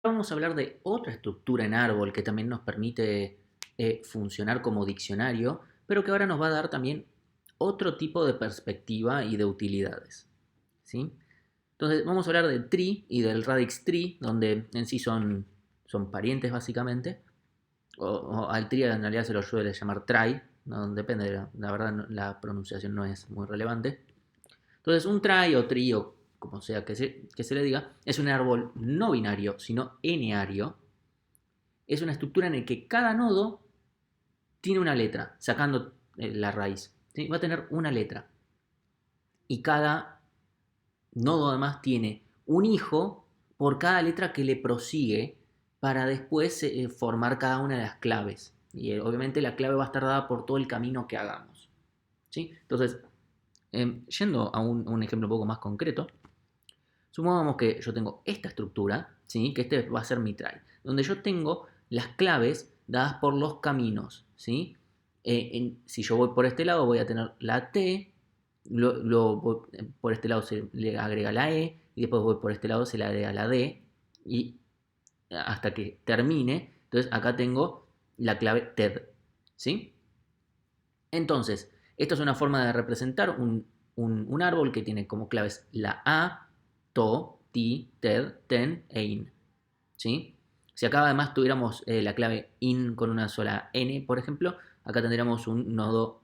Vamos a hablar de otra estructura en árbol que también nos permite funcionar como diccionario, pero que ahora nos va a dar también otro tipo de perspectiva y de utilidades. ¿Sí? Entonces vamos a hablar del tree y del radix tree, donde en sí son parientes básicamente. O al tree en realidad se lo suele llamar trie, no, depende, la verdad la pronunciación no es muy relevante. Entonces, un trie o trío, como sea que se le diga, es un árbol no binario, sino eneario. Es una estructura en la que cada nodo tiene una letra, sacando la raíz. ¿Sí? Va a tener una letra. Y cada nodo además tiene un hijo por cada letra que le prosigue para después formar cada una de las claves. Y obviamente la clave va a estar dada por todo el camino que hagamos. ¿Sí? Entonces, yendo a un ejemplo un poco más concreto, supongamos que yo tengo esta estructura, ¿sí? Que este va a ser mi try, donde yo tengo las claves dadas por los caminos. ¿Sí? Si yo voy por este lado voy a tener la T, por este lado se le agrega la E, y después voy por este lado se le agrega la D, y hasta que termine. Entonces acá tengo la clave TED. ¿Sí? Entonces, esto es una forma de representar un árbol que tiene como claves la A, To, Ti, Ted, Ten e In. ¿Sí? Si acá además tuviéramos la clave IN con una sola N, por ejemplo, acá tendríamos un nodo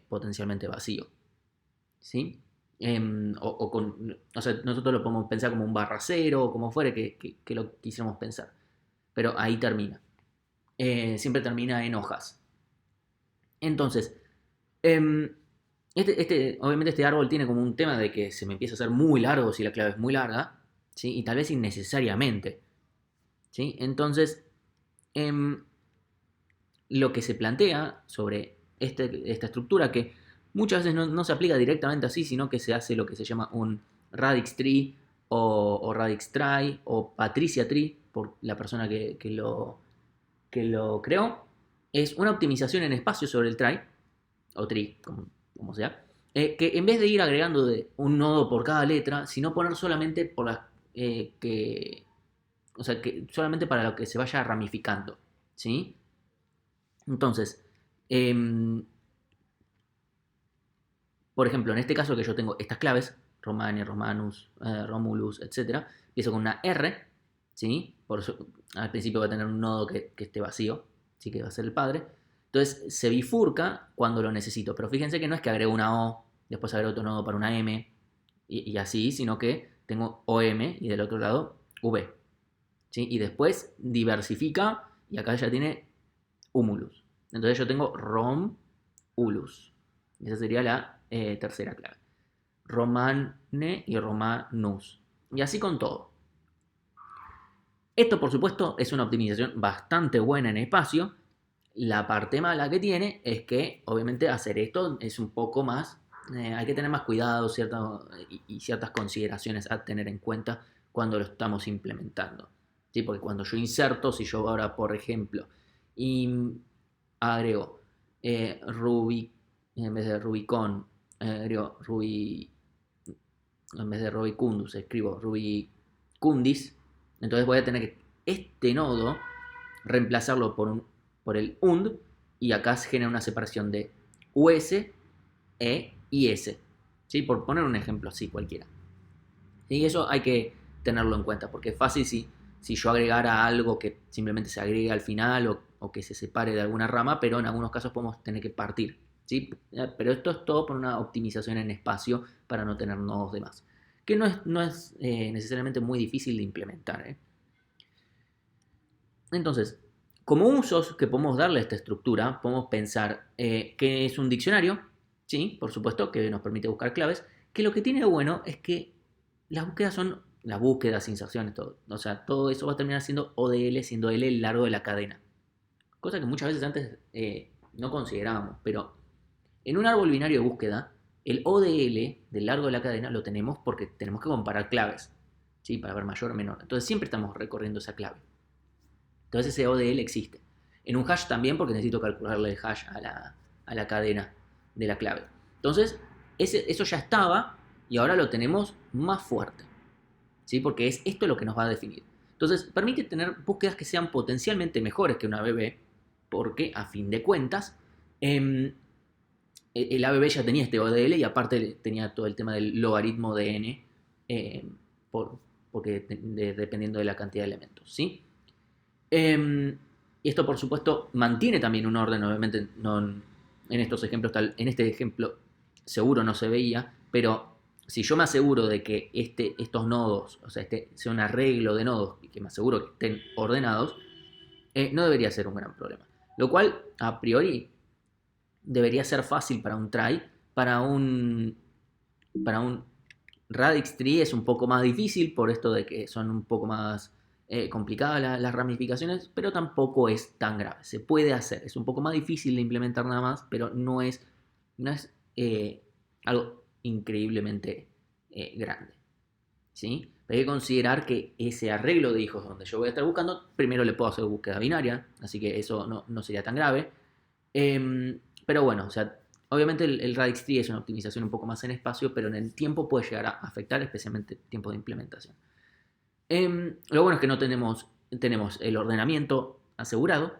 potencialmente vacío. ¿Sí? O sea, nosotros lo podemos pensar como un barra cero o como fuere que lo quisiéramos pensar. Pero ahí termina. Siempre termina en hojas. Entonces, Em, obviamente este árbol tiene como un tema de que se me empieza a hacer muy largo si la clave es muy larga, ¿sí? Y tal vez innecesariamente, ¿sí? Entonces, em, lo que se plantea sobre esta estructura, que muchas veces no se aplica directamente así, sino que se hace lo que se llama un radix tree o radix trie o patricia tree, por la persona que lo creó, es una optimización en espacio sobre el trie, o tree, como sea, que en vez de ir agregando un nodo por cada letra, sino poner solamente por las o sea, que solamente para lo que se vaya ramificando, ¿sí? Entonces, em, por ejemplo, en este caso que yo tengo estas claves, Romani, Romanus, Romulus, etcétera, empiezo con una R, ¿sí? Por eso, al principio va a tener un nodo que esté vacío, ¿sí? Que va a ser el padre. Entonces se bifurca cuando lo necesito, pero fíjense que no es que agrego una O, después agrego otro nodo para una M, y así, sino que tengo OM y del otro lado V, ¿sí? Y después diversifica y acá ya tiene humulus. Entonces yo tengo rom ulus. Esa sería la tercera clave. Romane y romanus. Y así con todo. Esto, por supuesto, es una optimización bastante buena en espacio. La parte mala que tiene es que, obviamente, hacer esto es un poco más. Hay que tener más cuidado y ciertas consideraciones a tener en cuenta cuando lo estamos implementando. ¿Sí? Porque cuando yo inserto, si yo ahora, por ejemplo, y agrego Ruby en vez de Rubicon, agrego Ruby en vez de Rubicundus, escribo Rubicundis, entonces voy a tener que este nodo reemplazarlo por el und, y acá se genera una separación de US, E y S. ¿Sí? Por poner un ejemplo así cualquiera. Y eso hay que tenerlo en cuenta, porque es fácil si yo agregara algo que simplemente se agregue al final o que se separe de alguna rama, pero en algunos casos podemos tener que partir. ¿Sí? Pero esto es todo por una optimización en espacio para no tener nodos de más. Que no es necesariamente muy difícil de implementar. Entonces, como usos que podemos darle a esta estructura, podemos pensar que es un diccionario, sí, por supuesto, que nos permite buscar claves, que lo que tiene de bueno es que las búsquedas son las búsquedas, inserciones, todo. O sea, todo eso va a terminar siendo ODL, siendo L el largo de la cadena. Cosa que muchas veces antes no considerábamos, pero en un árbol binario de búsqueda, el ODL del largo de la cadena lo tenemos porque tenemos que comparar claves, ¿sí? Para ver mayor o menor. Entonces siempre estamos recorriendo esa clave. Entonces ese ODL existe. En un hash también porque necesito calcularle el hash a la cadena de la clave. Entonces, eso ya estaba y ahora lo tenemos más fuerte. ¿Sí? Porque es esto lo que nos va a definir. Entonces, permite tener búsquedas que sean potencialmente mejores que una ABB, porque a fin de cuentas, em, el ABB ya tenía este ODL y aparte tenía todo el tema del logaritmo de n, por, porque dependiendo de la cantidad de elementos, ¿sí? Y esto, por supuesto, mantiene también un orden, obviamente, no, en estos ejemplos, en este ejemplo seguro no se veía, pero si yo me aseguro de que estos nodos, o sea, este sea un arreglo de nodos y que me aseguro que estén ordenados, no debería ser un gran problema. Lo cual, a priori, debería ser fácil para un try, para un Radix Tree es un poco más difícil por esto de que son un poco más complicadas las ramificaciones, pero tampoco es tan grave. Se puede hacer, es un poco más difícil de implementar nada más, pero no es algo increíblemente grande. ¿Sí? Hay que considerar que ese arreglo de hijos donde yo voy a estar buscando, primero le puedo hacer búsqueda binaria, así que eso no sería tan grave. Pero bueno, o sea, obviamente el Radix Tree es una optimización un poco más en espacio, pero en el tiempo puede llegar a afectar, especialmente el tiempo de implementación. Lo bueno es que no tenemos el ordenamiento asegurado,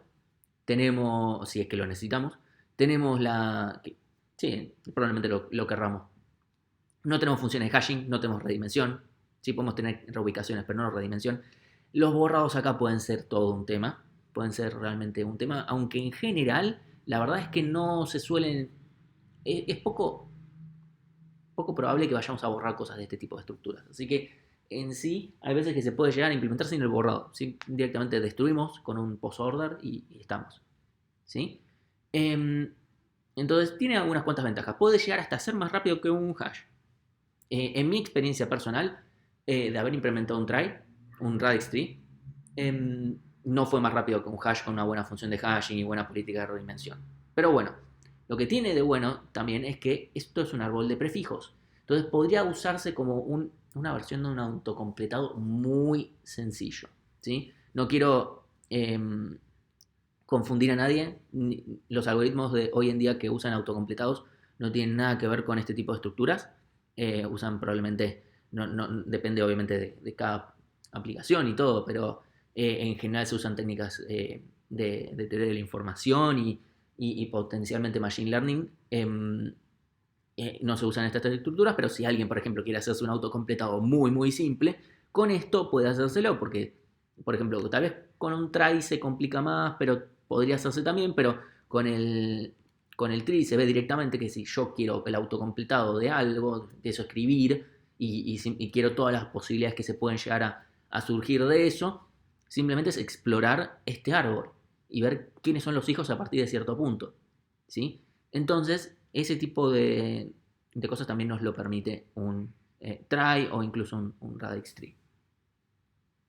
tenemos, si es que lo necesitamos, tenemos sí, probablemente lo querramos. No tenemos funciones de hashing, no tenemos redimensión, sí podemos tener reubicaciones, pero no redimensión. Los borrados acá pueden ser todo un tema, pueden ser realmente un tema, aunque en general la verdad es que no se suelen, es poco probable que vayamos a borrar cosas de este tipo de estructuras. Así que en sí hay veces que se puede llegar a implementar sin el borrado. ¿Sí? Directamente destruimos con un post-order y estamos. ¿Sí? Entonces tiene algunas cuantas ventajas. Puede llegar hasta ser más rápido que un hash. En mi experiencia personal, de haber implementado un Radix Tree, no fue más rápido que un hash con una buena función de hashing y buena política de redimensión. Pero bueno, lo que tiene de bueno también es que esto es un árbol de prefijos. Entonces podría usarse como una versión de un autocompletado muy sencillo. ¿Sí? No quiero confundir a nadie. Los algoritmos de hoy en día que usan autocompletados no tienen nada que ver con este tipo de estructuras. Usan probablemente, depende obviamente de cada aplicación y todo, pero en general se usan técnicas de teoría de la información y potencialmente machine learning. No se usan estas estructuras, pero si alguien, por ejemplo, quiere hacerse un autocompletado muy, muy simple, con esto puede hacérselo, porque, por ejemplo, tal vez con un try se complica más, pero podría hacerse también, pero con el tree se ve directamente que si yo quiero el autocompletado de algo, empiezo a escribir y quiero todas las posibilidades que se pueden llegar a surgir de eso, simplemente es explorar este árbol y ver quiénes son los hijos a partir de cierto punto. ¿Sí? Entonces, ese tipo de cosas también nos lo permite un try o incluso un Radix Tree.